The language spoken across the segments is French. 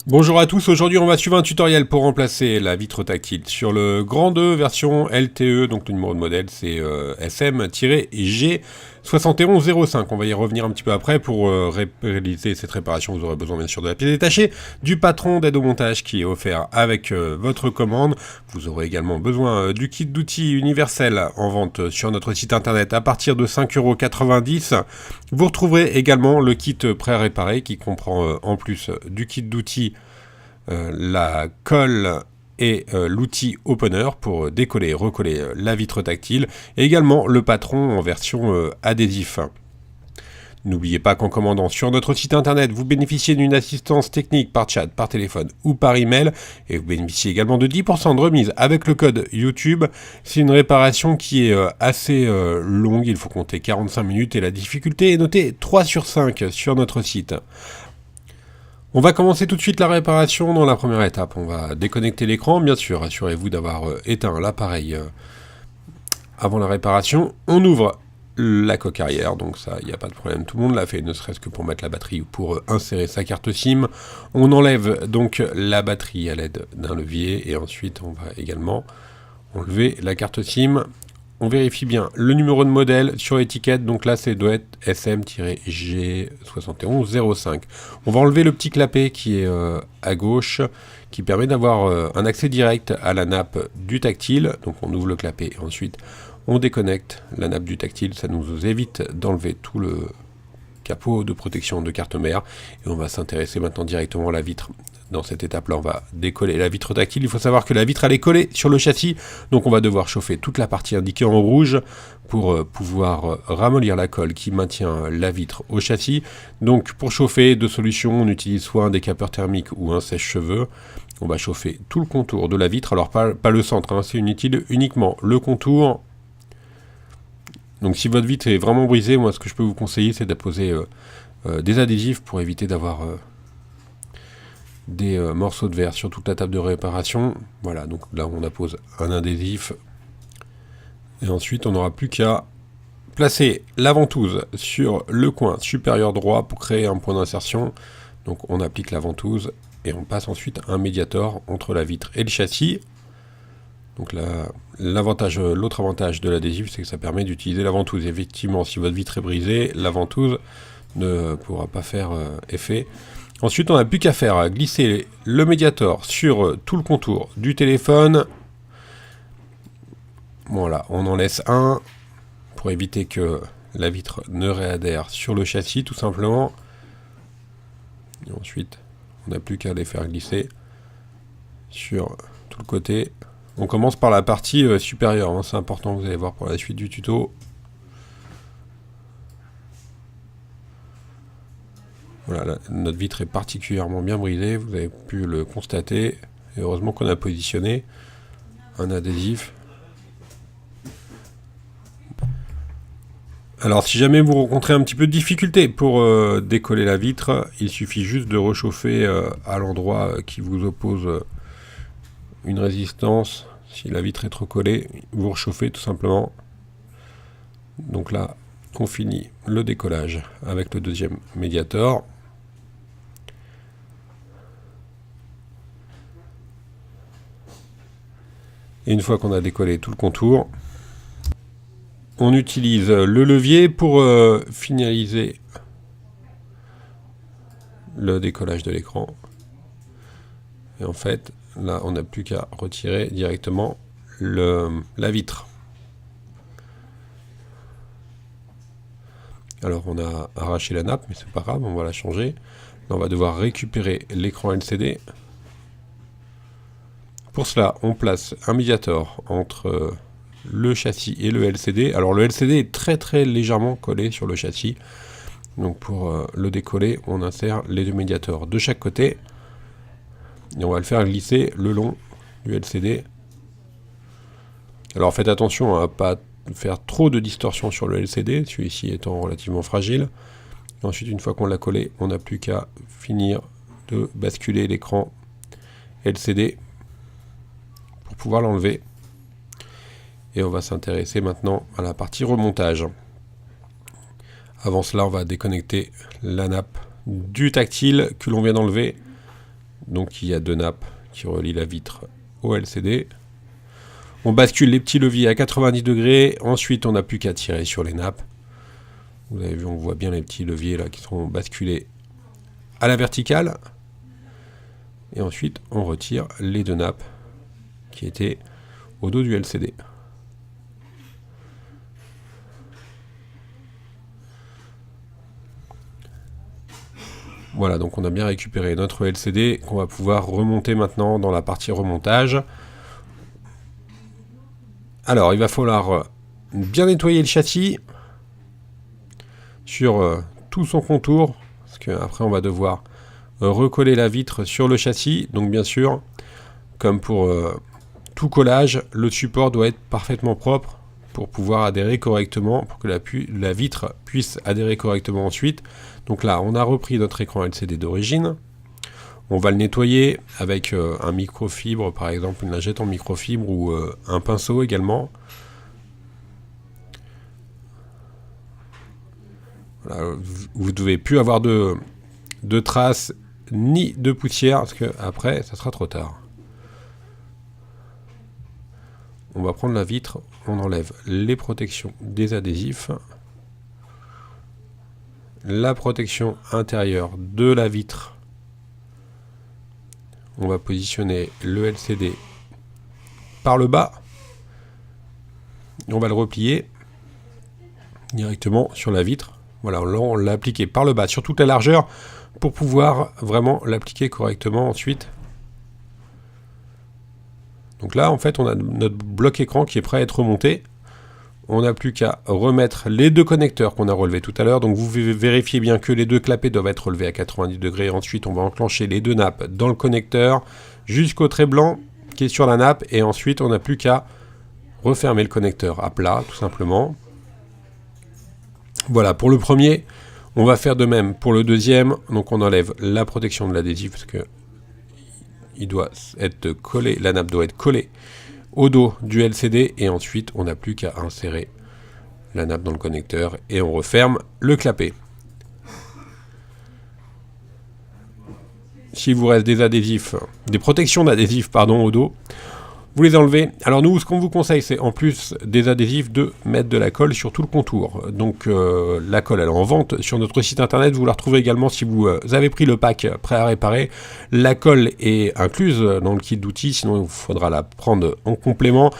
Bonjour à tous, aujourd'hui on va suivre un tutoriel pour remplacer la vitre tactile sur le Grand 2 version LTE, donc le numéro de modèle c'est SM-G7105. On va y revenir un petit peu après. Pour réaliser cette réparation, vous aurez besoin bien sûr de la pièce détachée, du patron d'aide au montage qui est offert avec votre commande. Vous aurez également besoin du kit d'outils universel en vente sur notre site internet à partir de 5,90 €. Vous retrouverez également le kit pré-réparé qui comprend en plus du kit d'outils la colle et l'outil opener pour décoller et recoller la vitre tactile, et également le patron en version adhésif. N'oubliez pas qu'en commandant sur notre site internet, vous bénéficiez d'une assistance technique par chat, par téléphone ou par email, et vous bénéficiez également de 10% de remise avec le code YouTube. C'est une réparation qui est assez longue, il faut compter 45 minutes et la difficulté est notée 3 sur 5 sur notre site. On va commencer tout de suite la réparation dans la première étape. On va déconnecter l'écran, bien sûr, assurez-vous d'avoir éteint l'appareil avant la réparation. On ouvre la coque arrière, donc ça, il n'y a pas de problème, tout le monde l'a fait, ne serait-ce que pour mettre la batterie ou pour insérer sa carte SIM. On enlève donc la batterie à l'aide d'un levier, et ensuite on va également enlever la carte SIM. On vérifie bien le numéro de modèle sur l'étiquette, donc là ça doit être SM-G7105. On va enlever le petit clapet qui est à gauche, qui permet d'avoir un accès direct à la nappe du tactile. Donc on ouvre le clapet et ensuite on déconnecte la nappe du tactile, ça nous évite d'enlever tout le capot de protection de carte mère. Et on va s'intéresser maintenant directement à la vitre. Dans cette étape-là, on va décoller la vitre tactile. Il faut savoir que la vitre, elle est collée sur le châssis, donc on va devoir chauffer toute la partie indiquée en rouge pour pouvoir ramollir la colle qui maintient la vitre au châssis. Donc pour chauffer, deux solutions, on utilise soit un décapeur thermique ou un sèche-cheveux. On va chauffer tout le contour de la vitre, alors pas le centre, hein, c'est inutile, uniquement le contour. Donc si votre vitre est vraiment brisée, moi ce que je peux vous conseiller, c'est d'apposer des adhésifs pour éviter d'avoir des morceaux de verre sur toute la table de réparation. Voilà, donc là on appose un adhésif et ensuite on n'aura plus qu'à placer la ventouse sur le coin supérieur droit pour créer un point d'insertion. Donc on applique la ventouse et on passe ensuite un médiator entre la vitre et le châssis. Donc l'autre avantage de l'adhésif, c'est que ça permet d'utiliser la ventouse. Effectivement, si votre vitre est brisée, la ventouse ne pourra pas faire effet. Ensuite, on n'a plus qu'à faire glisser le médiator sur tout le contour du téléphone. Voilà, on en laisse un pour éviter que la vitre ne réadhère sur le châssis, tout simplement. Et ensuite, on n'a plus qu'à les faire glisser sur tout le côté. On commence par la partie supérieure, hein, c'est important, vous allez voir pour la suite du tuto. Voilà, notre vitre est particulièrement bien brisée, vous avez pu le constater. Et heureusement qu'on a positionné un adhésif. Alors si jamais vous rencontrez un petit peu de difficulté pour décoller la vitre, il suffit juste de réchauffer à l'endroit qui vous oppose une résistance. Si la vitre est trop collée, vous réchauffez tout simplement. Donc là, on finit le décollage avec le deuxième médiator. Et une fois qu'on a décollé tout le contour, on utilise le levier pour finaliser le décollage de l'écran. Et en fait, là, on n'a plus qu'à retirer directement la vitre. Alors, on a arraché la nappe, mais c'est pas grave, on va la changer. Là, on va devoir récupérer l'écran LCD. Pour cela, on place un médiator entre le châssis et le LCD. Alors, le LCD est très légèrement collé sur le châssis. Donc, pour le décoller, on insère les deux médiators de chaque côté. Et on va le faire glisser le long du LCD. Alors faites attention à ne pas faire trop de distorsion sur le LCD, celui-ci étant relativement fragile. Et ensuite, une fois qu'on l'a collé, on n'a plus qu'à finir de basculer l'écran LCD pour pouvoir l'enlever. Et on va s'intéresser maintenant à la partie remontage. Avant cela, on va déconnecter la nappe du tactile que l'on vient d'enlever. Donc il y a 2 nappes qui relient la vitre au LCD. On bascule les petits leviers à 90 degrés. Ensuite, on n'a plus qu'à tirer sur les nappes. Vous avez vu, on voit bien les petits leviers là qui sont basculés à la verticale. Et ensuite, on retire les 2 nappes qui étaient au dos du LCD. Voilà, donc on a bien récupéré notre LCD qu'on va pouvoir remonter maintenant dans la partie remontage. Alors, il va falloir bien nettoyer le châssis sur tout son contour, parce qu'après on va devoir recoller la vitre sur le châssis. Donc bien sûr, comme pour tout collage, le support doit être parfaitement propre pour pouvoir adhérer correctement, pour que la vitre puisse adhérer correctement ensuite. Donc là, on a repris notre écran LCD d'origine. On va le nettoyer avec un microfibre, par exemple une lingette en microfibre ou un pinceau également. Voilà, vous ne devez plus avoir de traces ni de poussière, parce que après, ça sera trop tard. On va prendre la vitre, on enlève les protections des adhésifs, la protection intérieure de la vitre. On va positionner le LCD par le bas. On va le replier directement sur la vitre. Voilà, on l'a appliqué par le bas sur toute la largeur pour pouvoir vraiment l'appliquer correctement ensuite. Donc là, en fait, on a notre bloc écran qui est prêt à être remonté. On n'a plus qu'à remettre les 2 connecteurs qu'on a relevés tout à l'heure. Donc vous vérifiez bien que les 2 clapets doivent être relevés à 90 degrés. Ensuite, on va enclencher les 2 nappes dans le connecteur jusqu'au trait blanc qui est sur la nappe. Et ensuite, on n'a plus qu'à refermer le connecteur à plat, tout simplement. Voilà, pour le premier, on va faire de même pour le deuxième. Donc on enlève la protection de l'adhésif parce que il doit être collé, la nappe doit être collée au dos du LCD et ensuite on n'a plus qu'à insérer la nappe dans le connecteur et on referme le clapet. S'il vous reste des adhésifs, des protections d'adhésifs pardon au dos, vous les enlevez. Alors nous, ce qu'on vous conseille, c'est en plus des adhésifs de mettre de la colle sur tout le contour. Donc la colle, elle est en vente sur notre site internet. Vous la retrouvez également si vous avez pris le pack prêt à réparer. La colle est incluse dans le kit d'outils, sinon il faudra la prendre en complément.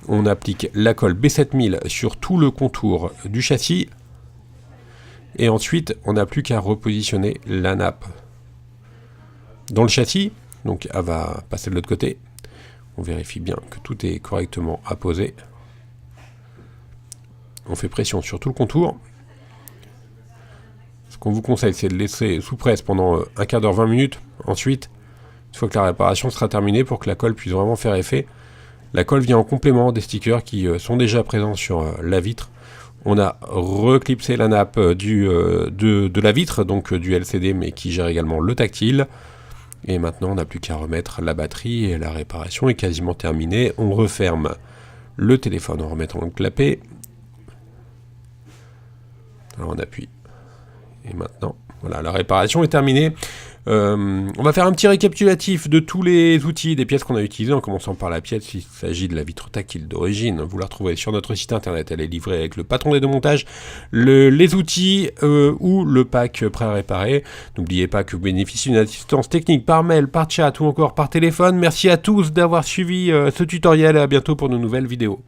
On applique la colle B7000 sur tout le contour du châssis. Et ensuite, on n'a plus qu'à repositionner la nappe dans le châssis. Donc elle va passer de l'autre côté. On vérifie bien que tout est correctement apposé. On fait pression sur tout le contour. Ce qu'on vous conseille, c'est de laisser sous presse pendant un quart d'heure, 20 minutes. Ensuite, une fois que la réparation sera terminée, pour que la colle puisse vraiment faire effet, la colle vient en complément des stickers qui sont déjà présents sur la vitre. On a reclipsé la nappe de la vitre, donc du LCD, mais qui gère également le tactile. Et maintenant, on n'a plus qu'à remettre la batterie et la réparation est quasiment terminée. On referme le téléphone en remettant le clapet. Alors on appuie. Et maintenant, voilà, la réparation est terminée. On va faire un petit récapitulatif de tous les outils, des pièces qu'on a utilisées, en commençant par la pièce. Il s'agit de la vitre tactile d'origine. Vous la retrouvez sur notre site internet. Elle est livrée avec le patron des démontages, les outils ou le pack prêt à réparer. N'oubliez pas que vous bénéficiez d'une assistance technique par mail, par chat ou encore par téléphone. Merci à tous d'avoir suivi ce tutoriel et à bientôt pour de nouvelles vidéos.